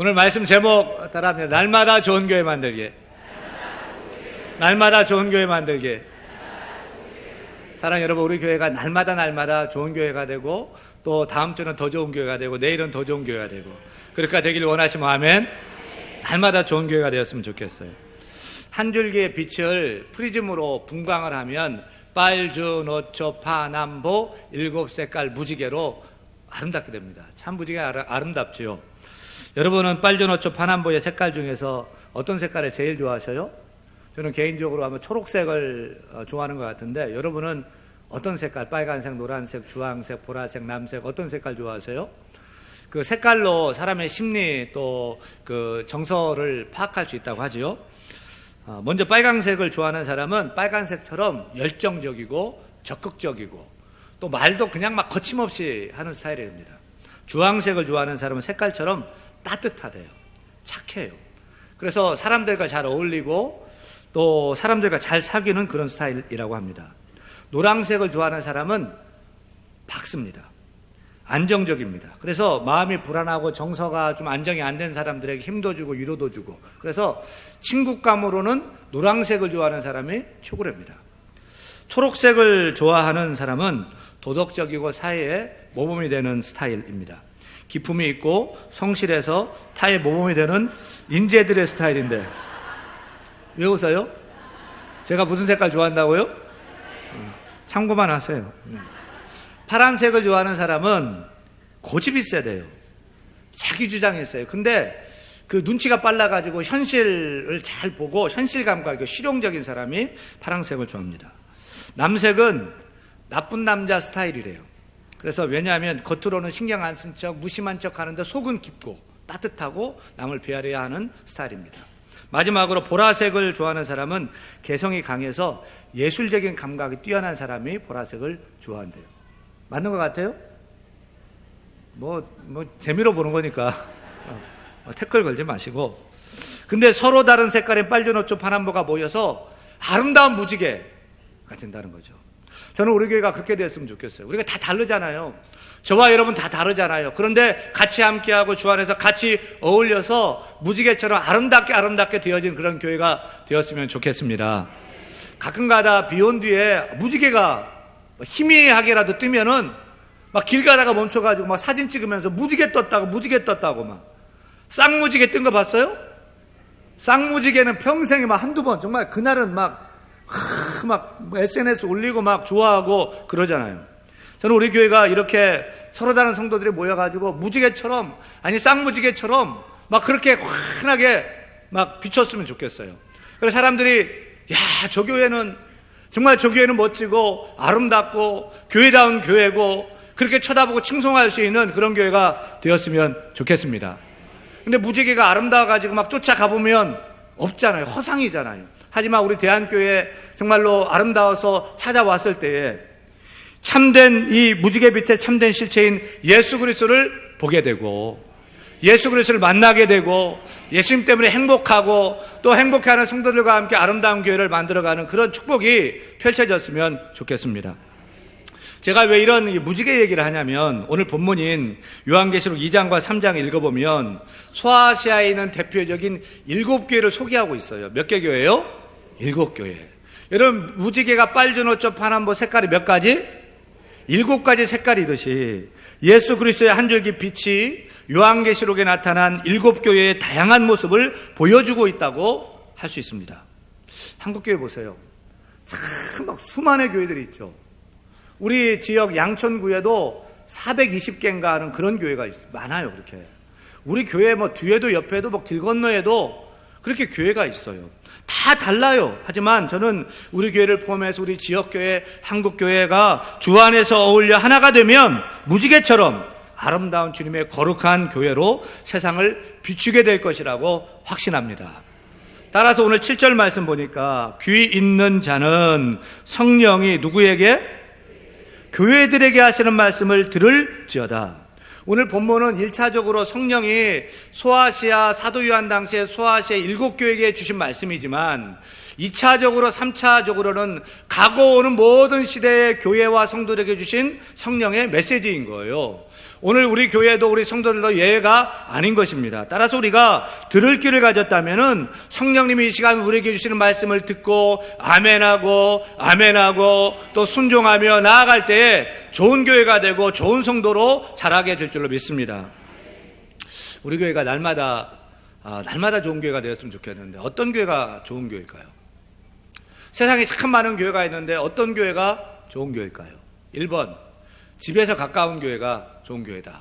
오늘 말씀 제목 따라합니다. 날마다 좋은 교회 만들기. 날마다 좋은 교회 만들기. 사랑하는 여러분, 우리 교회가 날마다 좋은 교회가 되고, 또 다음 주는 더 좋은 교회가 되고, 내일은 더 좋은 교회가 되고, 그렇게 되길 원하시면 아멘. 날마다 좋은 교회가 되었으면 좋겠어요. 한 줄기의 빛을 프리즘으로 분광을 하면 빨주, 노초, 파남보 7색깔 무지개로 아름답게 됩니다. 참 무지개 아름답지요. 여러분은 빨주, 노초, 파남보의 색깔 중에서 어떤 색깔을 제일 좋아하셔요? 저는 개인적으로 아마 초록색을 좋아하는 것 같은데, 여러분은 어떤 색깔? 빨간색, 노란색, 주황색, 보라색, 남색, 어떤 색깔 좋아하세요? 그 색깔로 사람의 심리 또 그 정서를 파악할 수 있다고 하지요. 먼저 빨간색을 좋아하는 사람은 빨간색처럼 열정적이고 적극적이고 또 말도 그냥 막 거침없이 하는 스타일입니다. 주황색을 좋아하는 사람은 색깔처럼 따뜻하대요. 착해요. 그래서 사람들과 잘 어울리고 또 사람들과 잘 사귀는 그런 스타일이라고 합니다. 노란색을 좋아하는 사람은 밝습니다. 안정적입니다. 그래서 마음이 불안하고 정서가 좀 안정이 안 된 사람들에게 힘도 주고 위로도 주고, 그래서 친국감으로는 노란색을 좋아하는 사람이 최고랍니다. 초록색을 좋아하는 사람은 도덕적이고 사회에 모범이 되는 스타일입니다. 기품이 있고 성실해서 타의 모범이 되는 인재들의 스타일인데, 왜 웃어요? 제가 무슨 색깔 좋아한다고요? 참고만 하세요. 파란색을 좋아하는 사람은 고집이 세대요. 자기 주장이 있어요. 근데 그 눈치가 빨라가지고 현실을 잘 보고 현실 감각이 실용적인 사람이 파란색을 좋아합니다. 남색은 나쁜 남자 스타일이래요. 그래서 왜냐하면 겉으로는 신경 안 쓴 척 무심한 척 하는데 속은 깊고 따뜻하고 남을 배려해야 하는 스타일입니다. 마지막으로 보라색을 좋아하는 사람은 개성이 강해서 예술적인 감각이 뛰어난 사람이 보라색을 좋아한대요. 맞는 것 같아요? 재미로 보는 거니까 태클 걸지 마시고. 근데 서로 다른 색깔의 빨주, 노초, 파남보가 모여서 아름다운 무지개가 된다는 거죠. 저는 우리 교회가 그렇게 됐으면 좋겠어요. 우리가 다 다르잖아요. 저와 여러분 다 다르잖아요. 그런데 같이 함께하고 주 안에서 같이 어울려서 무지개처럼 아름답게 되어진 그런 교회가 되었으면 좋겠습니다. 가끔가다 비 온 뒤에 무지개가 희미하게라도 뜨면은 막 길 가다가 멈춰가지고 막 사진 찍으면서 무지개 떴다고 막. 쌍무지개 뜬 거 봤어요? 쌍무지개는 평생에 막 한두 번, 정말 그날은 막 SNS 올리고 막 좋아하고 그러잖아요. 저는 우리 교회가 이렇게 서로 다른 성도들이 모여가지고 무지개처럼, 아니 쌍무지개처럼 막 그렇게 환하게 막 비쳤으면 좋겠어요. 그래서 사람들이 저 교회는 멋지고 아름답고 교회다운 교회고 그렇게 쳐다보고 칭송할 수 있는 그런 교회가 되었으면 좋겠습니다. 근데 무지개가 아름다워가지고 막 쫓아가보면 없잖아요. 허상이잖아요. 하지만 우리 대한교회 정말로 아름다워서 찾아왔을 때에 참된 이 무지개빛의 참된 실체인 예수 그리스도를 보게 되고 예수 그리스도를 만나게 되고 예수님 때문에 행복하고 또 행복해하는 성도들과 함께 아름다운 교회를 만들어가는 그런 축복이 펼쳐졌으면 좋겠습니다. 제가 왜 이런 무지개 얘기를 하냐면, 오늘 본문인 요한계시록 2장과 3장 읽어보면 소아시아에 있는 대표적인 7교회를 소개하고 있어요. 몇 개 교회요? 7교회. 여러분, 무지개가 빨주, 노초, 파남보 색깔이 몇 가지? 7가지 색깔이듯이 예수 그리스도의 한 줄기 빛이 요한계시록에 나타난 7교회의 다양한 모습을 보여주고 있다고 할 수 있습니다. 한국교회 보세요. 참 막 수많은 교회들이 있죠. 우리 지역 양천구에도 420개인가 하는 그런 교회가 많아요. 그렇게 우리 교회 뒤에도 옆에도 길 건너에도 그렇게 교회가 있어요. 다 달라요. 하지만 저는 우리 교회를 포함해서 우리 지역교회, 한국교회가 주 안에서 어울려 하나가 되면 무지개처럼 아름다운 주님의 거룩한 교회로 세상을 비추게 될 것이라고 확신합니다. 따라서 오늘 7절 말씀 보니까 귀 있는 자는 성령이 누구에게? 교회들에게 하시는 말씀을 들을지어다. 오늘 본문은 1차적으로 성령이 소아시아 사도 요한 당시에 소아시아 7교회에게 주신 말씀이지만 2차적으로 3차적으로는 가고 오는 모든 시대의 교회와 성도들에게 주신 성령의 메시지인 거예요. 오늘 우리 교회도 우리 성도들도 예외가 아닌 것입니다. 따라서 우리가 들을 귀를 가졌다면은 성령님이 이 시간 우리에게 주시는 말씀을 듣고 아멘하고 또 순종하며 나아갈 때에 좋은 교회가 되고 좋은 성도로 자라게 될 줄로 믿습니다. 우리 교회가 날마다 좋은 교회가 되었으면 좋겠는데 어떤 교회가 좋은 교회일까요? 세상에 참 많은 교회가 있는데 어떤 교회가 좋은 교회일까요? 1번, 집에서 가까운 교회가 좋은 교회다.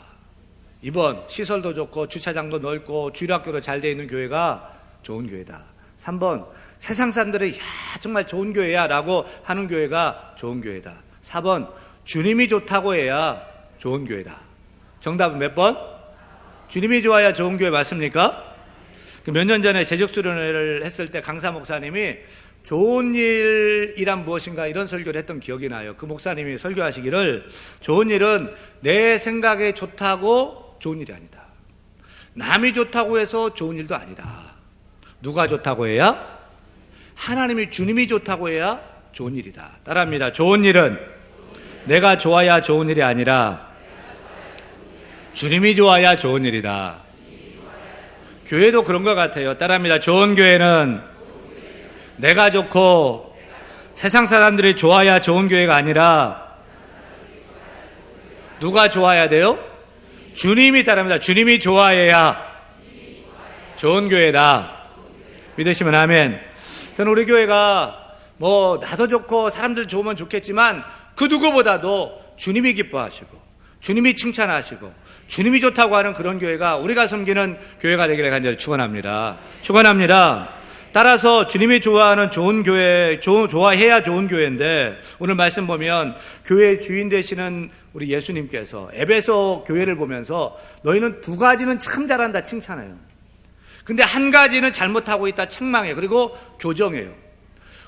2번, 시설도 좋고 주차장도 넓고 주일학교도 잘 돼 있는 교회가 좋은 교회다. 3번, 세상 사람들이 정말 좋은 교회야 라고 하는 교회가 좋은 교회다. 4번, 주님이 좋다고 해야 좋은 교회다. 정답은 몇 번? 주님이 좋아야 좋은 교회 맞습니까? 몇 년 전에 재적수련회를 했을 때 강사 목사님이 좋은 일이란 무엇인가 이런 설교를 했던 기억이 나요. 그 목사님이 설교하시기를 좋은 일은 내 생각에 좋다고 좋은 일이 아니다. 남이 좋다고 해서 좋은 일도 아니다. 누가 좋다고 해야? 하나님이 주님이 좋다고 해야 좋은 일이다. 따라합니다. 좋은 일은 내가 좋아야 좋은 일이 아니라 주님이 좋아야 좋은 일이다. 교회도 그런 것 같아요. 따라합니다. 좋은 교회는 내가 좋고 세상 사람들이 좋아야 좋은 교회가 아니라 누가 좋아야 돼요? 주님이. 따릅니다. 주님이 좋아해야 좋은 교회다. 믿으시면 아멘. 저는 우리 교회가 나도 좋고 사람들 좋으면 좋겠지만 그 누구보다도 주님이 기뻐하시고 주님이 칭찬하시고 주님이 좋다고 하는 그런 교회가 우리가 섬기는 교회가 되기를 간절히 축원합니다. 따라서 주님이 좋아하는 좋은 교회, 좋아해야 좋은 교회인데 오늘 말씀 보면 교회의 주인 되시는 우리 예수님께서 에베소 교회를 보면서 너희는 두 가지는 참 잘한다 칭찬해요. 근데 한 가지는 잘못하고 있다 책망해요. 그리고 교정해요.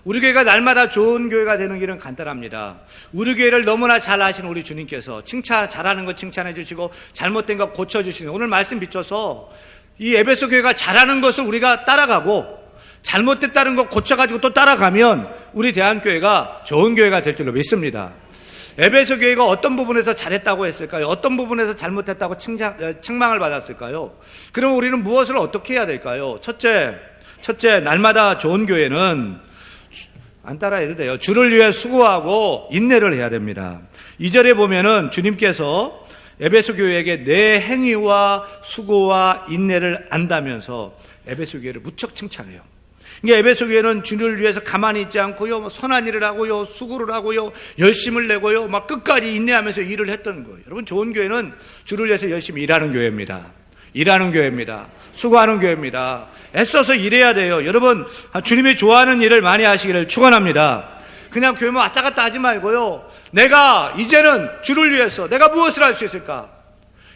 우리 교회가 날마다 좋은 교회가 되는 길은 간단합니다. 우리 교회를 너무나 잘 아시는 우리 주님께서 잘하는 거 칭찬해 주시고 잘못된 거 고쳐주시는 오늘 말씀 비춰서 이 에베소 교회가 잘하는 것을 우리가 따라가고 잘못됐다는 거 고쳐가지고 또 따라가면 우리 대한교회가 좋은 교회가 될 줄로 믿습니다. 에베소 교회가 어떤 부분에서 잘했다고 했을까요? 어떤 부분에서 잘못했다고 책망을 받았을까요? 그럼 우리는 무엇을 어떻게 해야 될까요? 첫째, 날마다 좋은 교회는 안 따라해도 돼요. 주를 위해 수고하고 인내를 해야 됩니다. 2절에 보면은 주님께서 에베소 교회에게 내 행위와 수고와 인내를 안다면서 에베소 교회를 무척 칭찬해요. 그러니까 에베소 교회는 주를 위해서 가만히 있지 않고요, 선한 일을 하고요, 수고를 하고요, 열심을 내고요, 막 끝까지 인내하면서 일을 했던 거예요. 여러분, 좋은 교회는 주를 위해서 열심히 일하는 교회입니다. 수고하는 교회입니다. 애써서 일해야 돼요. 여러분, 주님이 좋아하는 일을 많이 하시기를 축원합니다. 그냥 교회만 왔다 갔다 하지 말고요, 내가 이제는 주를 위해서 내가 무엇을 할 수 있을까?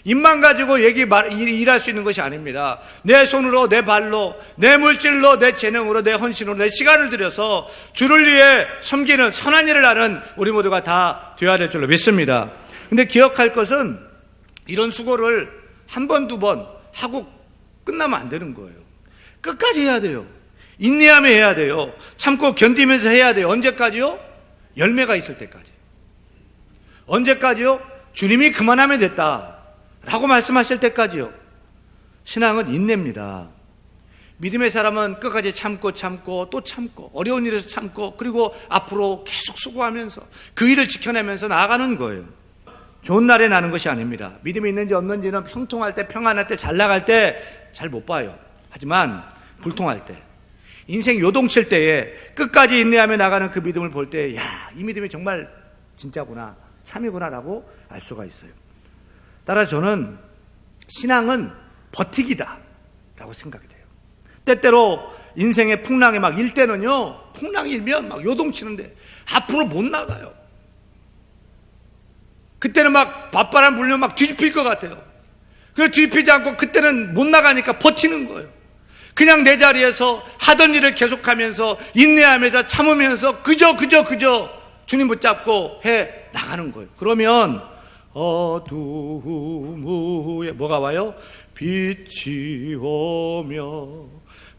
입만 가지고 일할 수 있는 것이 아닙니다. 내 손으로, 내 발로, 내 물질로, 내 재능으로, 내 헌신으로, 내 시간을 들여서 주를 위해 섬기는 선한 일을 하는 우리 모두가 다 되어야 될 줄로 믿습니다. 근데 기억할 것은 이런 수고를 한 번, 두 번 하고 끝나면 안 되는 거예요. 끝까지 해야 돼요. 인내하며 해야 돼요. 참고 견디면서 해야 돼요. 언제까지요? 열매가 있을 때까지. 언제까지요? 주님이 그만하면 됐다 라고 말씀하실 때까지요. 신앙은 인내입니다. 믿음의 사람은 끝까지 참고 또 참고 어려운 일에서 참고 그리고 앞으로 계속 수고하면서 그 일을 지켜내면서 나아가는 거예요. 좋은 날에 나는 것이 아닙니다. 믿음이 있는지 없는지는 형통할 때, 평안할 때, 잘 나갈 때 잘 못 봐요. 하지만 불통할 때, 인생 요동칠 때에 끝까지 인내하며 나가는 그 믿음을 볼 때 이 믿음이 정말 진짜구나, 참이구나 라고 알 수가 있어요. 따라 저는 신앙은 버티기다 라고 생각이 돼요. 때때로 인생의 풍랑에 막 일 때는요, 풍랑이 일면 막 요동치는데 앞으로 못 나가요. 그때는 막 바바람 불면 막 뒤집힐 것 같아요. 그래서 뒤집히지 않고 그때는 못 나가니까 버티는 거예요. 그냥 내 자리에서 하던 일을 계속하면서 인내하면서 참으면서 그저 주님 붙잡고 해 나가는 거예요. 그러면 어두움 후에 뭐가 와요? 빛이 오며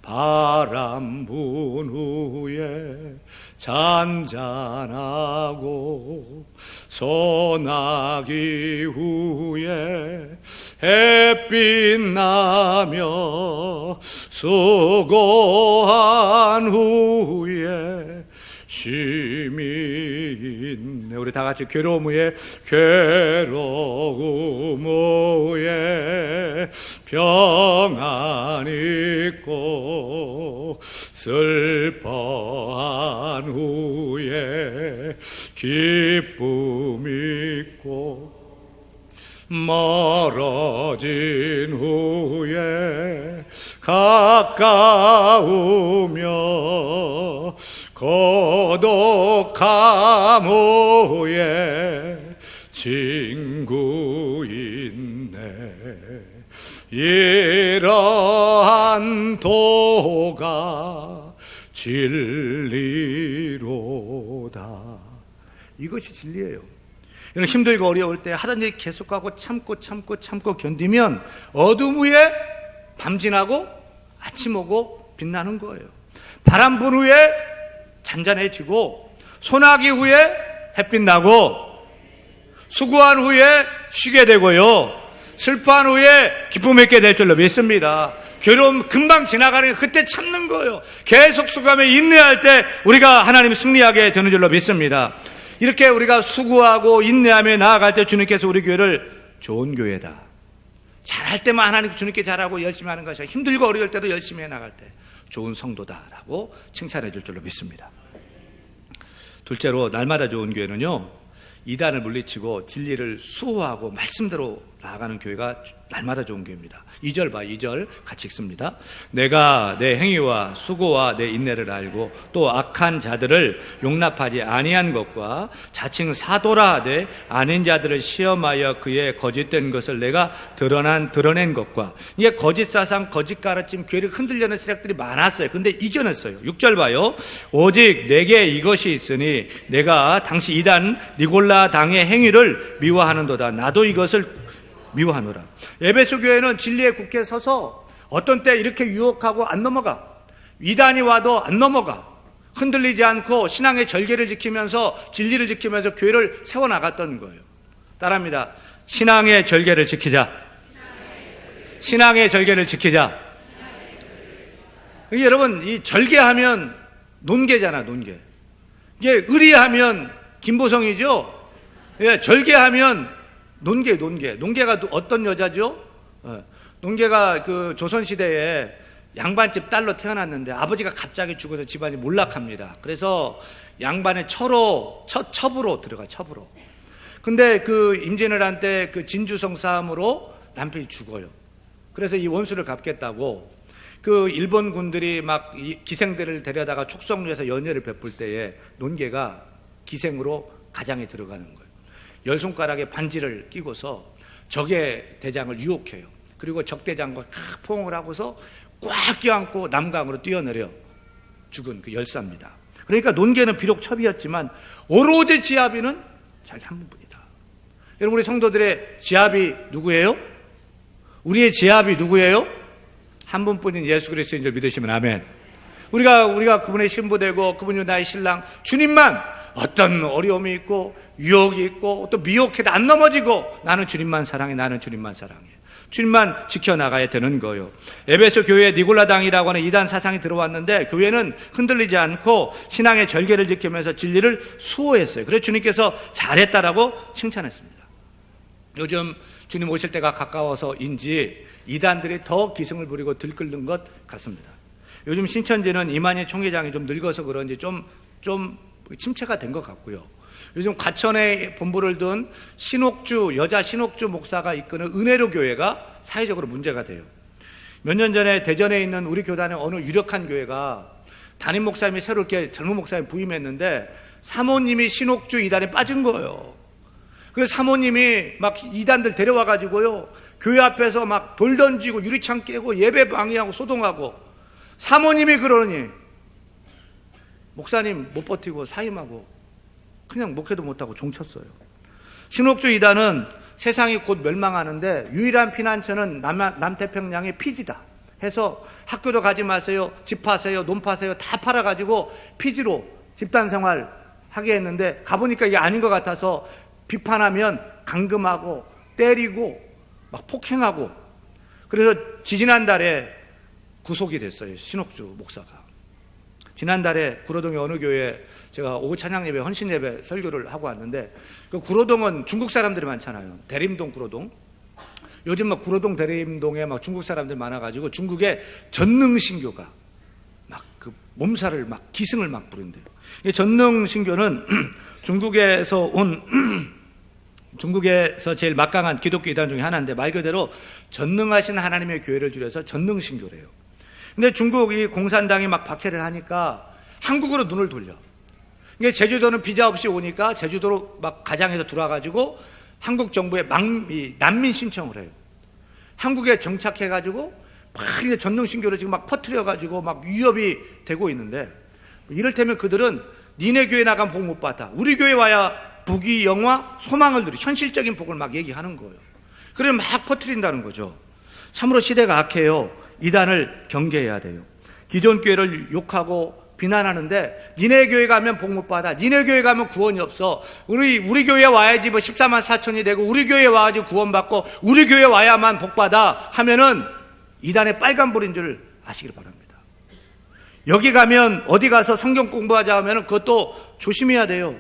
바람 분 후에 잔잔하고 소나기 후에 햇빛 나며 수고한 후에 쉼이 있네. 우리 다 같이 괴로움 후에 괴로움 후에 평안 있고 슬퍼한 후에 기쁨 있고 멀어진 후에 가까우며 고독함 후에 친구 있네. 이러한 도가 진리로다. 이것이 진리예요. 힘들고 어려울 때 하던 일 계속하고 참고 견디면 어둠 후에 밤 지나고 아침 오고 빛나는 거예요. 바람 분 후에 잔잔해지고 소나기 후에 햇빛 나고 수고한 후에 쉬게 되고요. 슬퍼한 후에 기쁨 있게 될 줄로 믿습니다. 괴로움 금방 지나가는 그때 참는 거예요. 계속 수고하며 인내할 때 우리가 하나님 승리하게 되는 줄로 믿습니다. 이렇게 우리가 수고하고 인내하며 나아갈 때 주님께서 우리 교회를 좋은 교회다, 잘할 때만 하나님 주님께 잘하고 열심히 하는 것이 아니라 힘들고 어려울 때도 열심히 해나갈 때 좋은 성도다라고 칭찬해 줄 줄로 믿습니다. 둘째로 날마다 좋은 교회는요, 이단을 물리치고 진리를 수호하고 말씀대로 나아가는 교회가 날마다 좋은 교회입니다. 2절 봐, 2절 같이 읽습니다. 내가 내 행위와 수고와 내 인내를 알고 또 악한 자들을 용납하지 아니한 것과 자칭 사도라 하되 아닌 자들을 시험하여 그의 거짓된 것을 내가 드러낸 것과, 이게 거짓 사상, 거짓 가르침, 교회를 흔들려는 세력들이 많았어요. 근데 이겨냈어요. 6절 봐요. 오직 내게 이것이 있으니 내가 당시 이단 니골라 당의 행위를 미워하는도다. 나도 이것을 미워하노라. 에베소 교회는 진리에 굳게 서서 어떤 때 이렇게 유혹하고 안 넘어가. 이단이 와도 안 넘어가. 흔들리지 않고 신앙의 절개를 지키면서 진리를 지키면서 교회를 세워나갔던 거예요. 따라합니다. 신앙의 절개를 지키자. 신앙의 절개를 지키자. 여러분, 이 절개하면 논개잖아, 논개. 이게 의리하면 김보성이죠. 예, 절개하면 논개가 어떤 여자죠? 논개가 그 조선시대에 양반집 딸로 태어났는데 아버지가 갑자기 죽어서 집안이 몰락합니다. 그래서 양반의 첩으로 들어가, 첩으로. 근데 그 임진왜란 그 진주성 싸움으로 남편이 죽어요. 그래서 이 원수를 갚겠다고 그 일본 군들이 막 기생들을 데려다가 촉성루에서 연회를 베풀 때에 논개가 기생으로 가장에 들어가는 거예요. 10손가락에 반지를 끼고서 적의 대장을 유혹해요. 그리고 적대장과 포옹을 하고서 꽉 껴안고 남강으로 뛰어내려 죽은 그 열사입니다. 그러니까 논개는 비록 첩이었지만 오로지 지아비는 자기 한 분뿐이다. 여러분, 우리 성도들의 지아비 누구예요? 우리의 지아비 누구예요? 한 분뿐인 예수 그리스도인 줄 믿으시면 아멘. 우리가 그분의 신부되고 그분이 나의 신랑, 주님만 어떤 어려움이 있고 유혹이 있고 또 미혹해도 안 넘어지고 나는 주님만 사랑해, 나는 주님만 사랑해. 주님만 지켜나가야 되는 거예요. 에베소 교회에 니골라당이라고 하는 이단 사상이 들어왔는데 교회는 흔들리지 않고 신앙의 절개를 지키면서 진리를 수호했어요. 그래서 주님께서 잘했다라고 칭찬했습니다. 요즘 주님 오실 때가 가까워서인지 이단들이 더 기승을 부리고 들끓는 것 같습니다. 요즘 신천지는 이만희 총회장이 좀 늙어서 그런지 좀 침체가 된 것 같고요. 요즘 과천에 본부를 둔 여자 신옥주 목사가 이끄는 은혜로 교회가 사회적으로 문제가 돼요. 몇 년 전에 대전에 있는 우리 교단의 어느 유력한 교회가 담임 목사님이 새로 이렇게 젊은 목사님 부임했는데 사모님이 신옥주 이단에 빠진 거예요. 그래서 사모님이 막 이단들 데려와가지고요, 교회 앞에서 막 돌 던지고 유리창 깨고 예배 방해하고 소동하고, 사모님이 그러니 목사님 못 버티고 사임하고 그냥 목회도 못하고 종쳤어요. 신옥주 이단은 세상이 곧 멸망하는데 유일한 피난처는 남태평양의 피지다. 해서 학교도 가지 마세요, 집 파세요, 논 파세요 다 팔아가지고 피지로 집단 생활 하게 했는데 가보니까 이게 아닌 것 같아서 비판하면 감금하고 때리고 막 폭행하고, 그래서 지난달에 구속이 됐어요. 신옥주 목사가. 지난달에 구로동의 어느 교회에 제가 오후 찬양예배, 헌신예배 설교를 하고 왔는데, 그 구로동은 중국 사람들이 많잖아요. 대림동 구로동. 요즘 막 구로동 대림동에 막 중국 사람들 많아가지고 중국의 전능신교가 막 그 몸살을 막 기승을 막 부른대요. 이 전능신교는 중국에서 제일 막강한 기독교 이단 중에 하나인데, 말 그대로 전능하신 하나님의 교회를 줄여서 전능신교래요. 근데 중국이 공산당이 막 박해를 하니까 한국으로 눈을 돌려. 이게 제주도는 비자 없이 오니까 제주도로 막 가장해서 들어와가지고 한국 정부에 난민 신청을 해요. 한국에 정착해가지고 막 이제 전능신교를 지금 막 퍼뜨려가지고 막 위협이 되고 있는데, 이를테면 그들은 니네 교회 나가면 복 못 받아. 우리 교회 와야 복이 영화 소망을 누리, 현실적인 복을 막 얘기하는 거예요. 그래 막 퍼뜨린다는 거죠. 참으로 시대가 악해요. 이단을 경계해야 돼요. 기존 교회를 욕하고 비난하는데, 니네 교회 가면 복 못 받아, 니네 교회 가면 구원이 없어, 우리 교회 와야지 뭐 14만 4천이 되고, 우리 교회 와야지 구원받고, 우리 교회 와야만 복 받아 하면은 이단의 빨간불인 줄 아시길 바랍니다. 여기 가면 어디 가서 성경 공부하자 하면은 그것도 조심해야 돼요.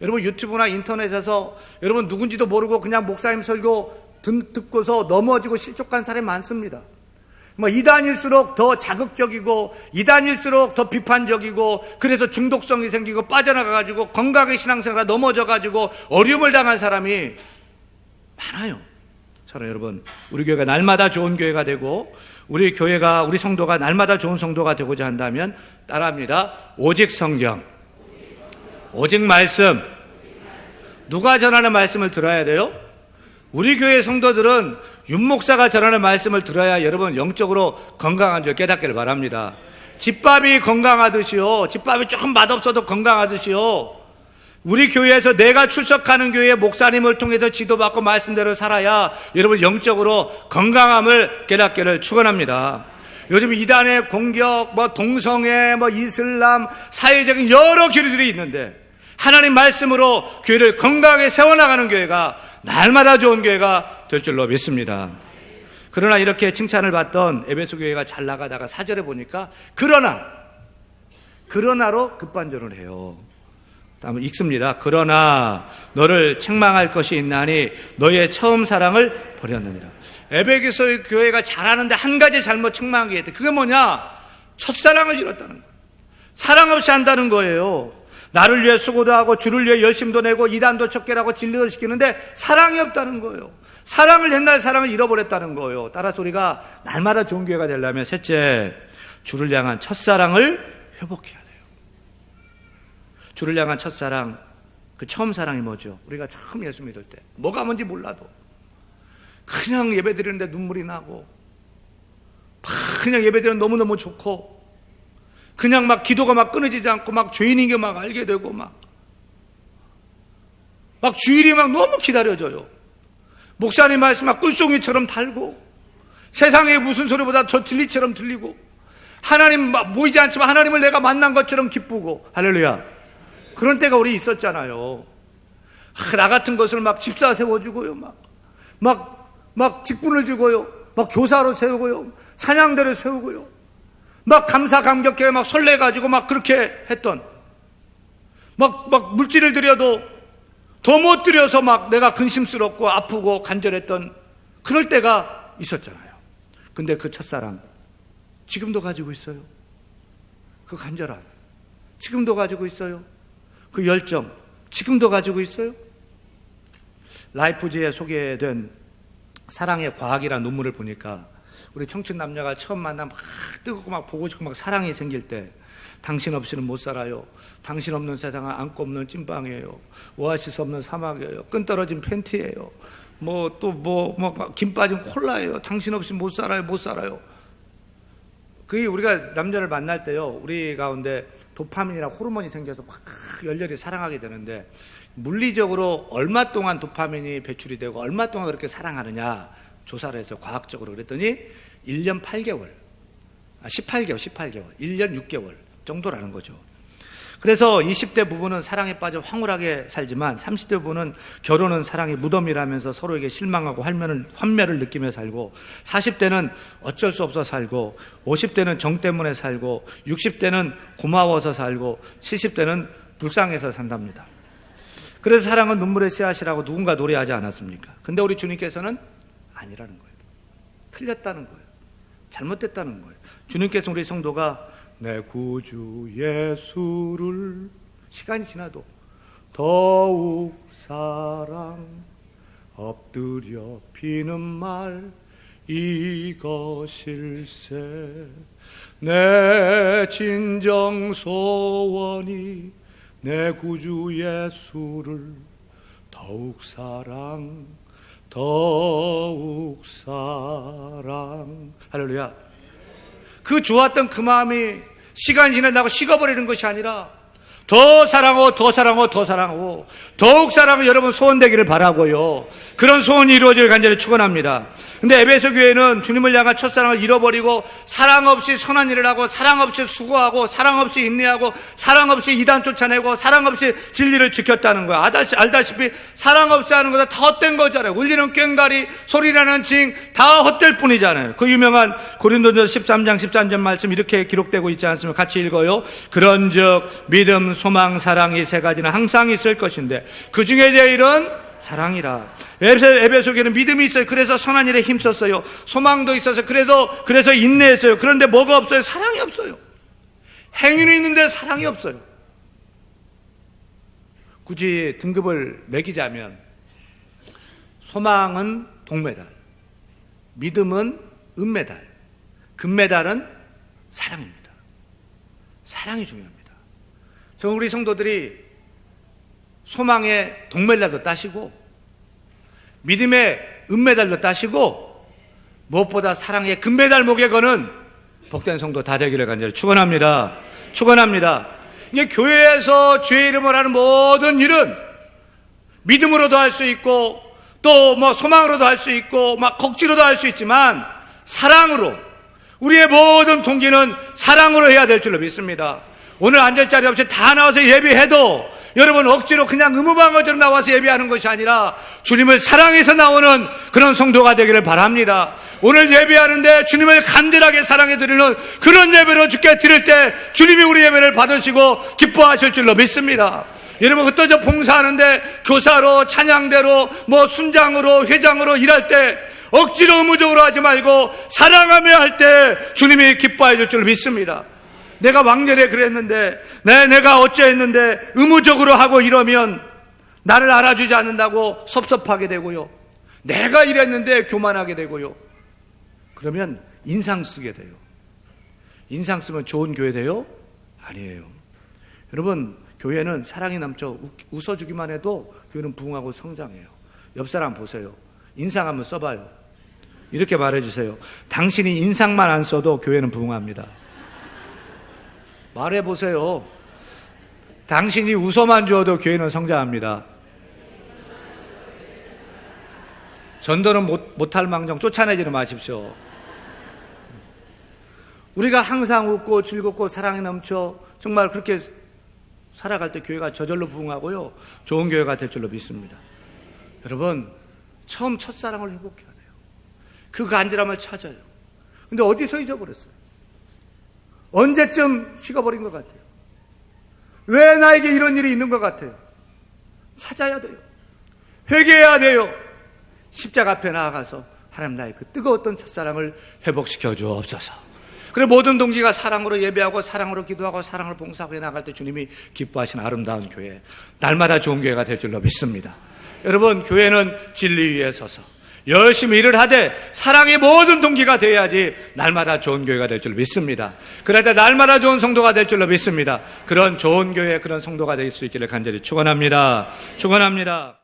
여러분 유튜브나 인터넷에서 여러분 누군지도 모르고 그냥 목사님 설교 듣고서 넘어지고 실족한 사람이 많습니다. 뭐 이단일수록 더 자극적이고, 이단일수록 더 비판적이고, 그래서 중독성이 생기고 빠져나가가지고 건강하게 신앙생활에 넘어져가지고 어려움을 당한 사람이 많아요. 저는 여러분, 우리 교회가 날마다 좋은 교회가 되고, 우리 교회가, 우리 성도가 날마다 좋은 성도가 되고자 한다면 따라합니다. 오직 성경, 오직 말씀. 누가 전하는 말씀을 들어야 돼요? 우리 교회 성도들은 윤목사가 전하는 말씀을 들어야 여러분 영적으로 건강한 줄 깨닫기를 바랍니다. 집밥이 건강하듯이요, 집밥이 조금 맛없어도 건강하듯이요, 우리 교회에서 내가 출석하는 교회의 목사님을 통해서 지도받고 말씀대로 살아야 여러분 영적으로 건강함을 깨닫기를 축원합니다. 요즘 이단의 공격, 뭐 동성애, 뭐 이슬람, 사회적인 여러 교리들이 있는데, 하나님 말씀으로 교회를 건강하게 세워나가는 교회가 날마다 좋은 교회가 될 줄로 믿습니다. 그러나 이렇게 칭찬을 받던 에베소 교회가 잘 나가다가 4절에 보니까 그러나로 급반전을 해요. 다음은 읽습니다. 그러나 너를 책망할 것이 있나니 너의 처음 사랑을 버렸느니라. 에베소 교회가 잘하는데 한 가지 잘못 책망한 게 있대. 그게 뭐냐? 첫사랑을 잃었다는 거예요. 사랑 없이 한다는 거예요. 나를 위해 수고도 하고 주를 위해 열심도 내고 이단도 척결하고 진리도 시키는데 사랑이 없다는 거예요. 사랑을, 옛날 사랑을 잃어버렸다는 거예요. 따라서 우리가 날마다 좋은 교회가 되려면 셋째, 주를 향한 첫사랑을 회복해야 돼요. 주를 향한 첫사랑, 그 처음 사랑이 뭐죠? 우리가 처음 예수 믿을 때 뭐가 뭔지 몰라도 그냥 예배드리는데 눈물이 나고, 그냥 예배드리는 너무너무 좋고, 그냥 막 기도가 막 끊어지지 않고 막 죄인인 게 막 알게 되고, 막 주일이 막 너무 기다려져요. 목사님 말씀 막 꿀송이처럼 달고, 세상의 무슨 소리보다 저 진리처럼 들리고, 하나님 막 보이지 않지만 하나님을 내가 만난 것처럼 기쁘고, 할렐루야. 그런 때가 우리 있었잖아요. 나 같은 것을 막 집사 세워주고요, 막 직분을 주고요, 막 교사로 세우고요, 찬양대로 세우고요, 막 감사 감격해 막 설레가지고 막 그렇게 했던, 막 물질을 드려도 더 못 드려서 막 내가 근심스럽고 아프고 간절했던 그럴 때가 있었잖아요. 근데 그 첫사랑 지금도 가지고 있어요. 그 간절함 지금도 가지고 있어요. 그 열정 지금도 가지고 있어요. 라이프지에 소개된 사랑의 과학이라는 논문을 보니까 우리 청춘 남녀가 처음 만나면 막 뜨겁고 막 보고 싶고 막 사랑이 생길 때, 당신 없이는 못 살아요, 당신 없는 세상은 안고 없는 찐빵이에요, 오아시스 없는 사막이에요, 끈 떨어진 팬티예요, 김 빠진 콜라예요, 당신 없이 못 살아요. 그게 우리가 남녀를 만날 때요, 우리 가운데 도파민이나 호르몬이 생겨서 막 열렬히 사랑하게 되는데, 물리적으로 얼마 동안 도파민이 배출이 되고 얼마 동안 그렇게 사랑하느냐 조사를 해서 과학적으로 그랬더니 1년 8개월, 18개월, 1년 6개월 정도라는 거죠. 그래서 20대 부부는 사랑에 빠져 황홀하게 살지만 30대 부부는 결혼은 사랑의 무덤이라면서 서로에게 실망하고 환멸을 느끼며 살고, 40대는 어쩔 수 없어 살고, 50대는 정 때문에 살고, 60대는 고마워서 살고, 70대는 불쌍해서 산답니다. 그래서 사랑은 눈물의 씨앗이라고 누군가 노래하지 않았습니까? 근데 우리 주님께서는 아니라는 거예요. 틀렸다는 거예요. 잘못됐다는 거예요. 주님께서 우리 성도가 내 구주 예수를 시간이 지나도 더욱 사랑, 엎드려 비는 말 이것일세, 내 진정 소원이 내 구주 예수를 더욱 사랑, 더욱 사랑. 할렐루야. 그 좋았던 그 마음이 시간이 지난다고 식어버리는 것이 아니라 더 사랑하고 더 사랑하고 더 사랑하고 더욱 사랑하고 여러분 소원되기를 바라고요. 그런 소원이 이루어질 간절히 축원합니다. 근데 에베소 교회는 주님을 향한 첫사랑을 잃어버리고 사랑 없이 선한 일을 하고 사랑 없이 수고하고 사랑 없이 인내하고 사랑 없이 이단 쫓아내고 사랑 없이 진리를 지켰다는 거야. 알다시피 사랑 없이 하는 거다 헛된 거잖아요. 울리는 꽹과리, 소리나는 징 다 헛될 뿐이잖아요. 그 유명한 고린도전서 13장 13절 말씀 이렇게 기록되고 있지 않습니까? 같이 읽어요. 그런즉 믿음, 소망, 사랑 이 세 가지는 항상 있을 것인데 그 중에 제일은 사랑이라. 에베소 교회는 믿음이 있어요. 그래서 선한 일에 힘썼어요. 소망도 있어서 그래서 인내했어요. 그런데 뭐가 없어요? 사랑이 없어요. 행위는 있는데 사랑이 없어요. 굳이 등급을 매기자면 소망은 동메달, 믿음은 은메달, 금메달은 사랑입니다. 사랑이 중요합니다. 저는 우리 성도들이 소망의 동메달도 따시고 믿음의 은메달도 따시고 무엇보다 사랑의 금메달 목에 거는 복된 성도 다 되기를 간절히 축원합니다. 축원합니다. 이게 교회에서 주의 이름을 하는 모든 일은 믿음으로도 할 수 있고 또 소망으로도 할 수 있고 kok지로도 할 수 있지만 사랑으로, 우리의 모든 동기는 사랑으로 해야 될 줄로 믿습니다. 오늘 앉을 자리 없이 다 나와서 예배해도 여러분 억지로 그냥 의무방어처럼 나와서 예배하는 것이 아니라 주님을 사랑해서 나오는 그런 성도가 되기를 바랍니다. 오늘 예배하는데 주님을 간절하게 사랑해 드리는 그런 예배로 주께 드릴 때 주님이 우리 예배를 받으시고 기뻐하실 줄로 믿습니다. 여러분 그때 봉사하는데 교사로, 찬양대로, 순장으로, 회장으로 일할 때 억지로 의무적으로 하지 말고 사랑하며 할 때 주님이 기뻐해 줄 줄 믿습니다. 내가 왕년에 그랬는데, 내가 어찌했는데 의무적으로 하고 이러면 나를 알아주지 않는다고 섭섭하게 되고요. 내가 이랬는데 교만하게 되고요. 그러면 인상 쓰게 돼요. 인상 쓰면 좋은 교회 돼요? 아니에요. 여러분, 교회는 사랑이 넘쳐 웃어주기만 해도 교회는 부흥하고 성장해요. 옆 사람 보세요. 인상 한번 써봐요. 이렇게 말해주세요. 당신이 인상만 안 써도 교회는 부흥합니다. 말해보세요. 당신이 웃어만 주어도 교회는 성장합니다. 전도는 못할 망정 쫓아내지는 마십시오. 우리가 항상 웃고 즐겁고 사랑이 넘쳐 정말 그렇게 살아갈 때 교회가 저절로 부흥하고요. 좋은 교회가 될 줄로 믿습니다. 여러분, 처음 첫사랑을 회복해야 돼요. 그 간절함을 찾아요. 근데 어디서 잊어버렸어요? 언제쯤 식어버린 것 같아요? 왜 나에게 이런 일이 있는 것 같아요? 찾아야 돼요. 회개해야 돼요. 십자가 앞에 나아가서 하나님 나의 그 뜨거웠던 첫사랑을 회복시켜 주옵소서. 그래 모든 동기가 사랑으로 예배하고 사랑으로 기도하고 사랑으로 봉사하고 나갈 때 주님이 기뻐하시는 아름다운 교회, 날마다 좋은 교회가 될 줄로 믿습니다. 여러분, 교회는 진리 위에 서서 열심히 일을 하되 사랑의 모든 동기가 되어야지 날마다 좋은 교회가 될 줄 믿습니다. 그럴 때 날마다 좋은 성도가 될 줄로 믿습니다. 그런 좋은 교회, 그런 성도가 될 수 있기를 간절히 축원합니다. 축원합니다.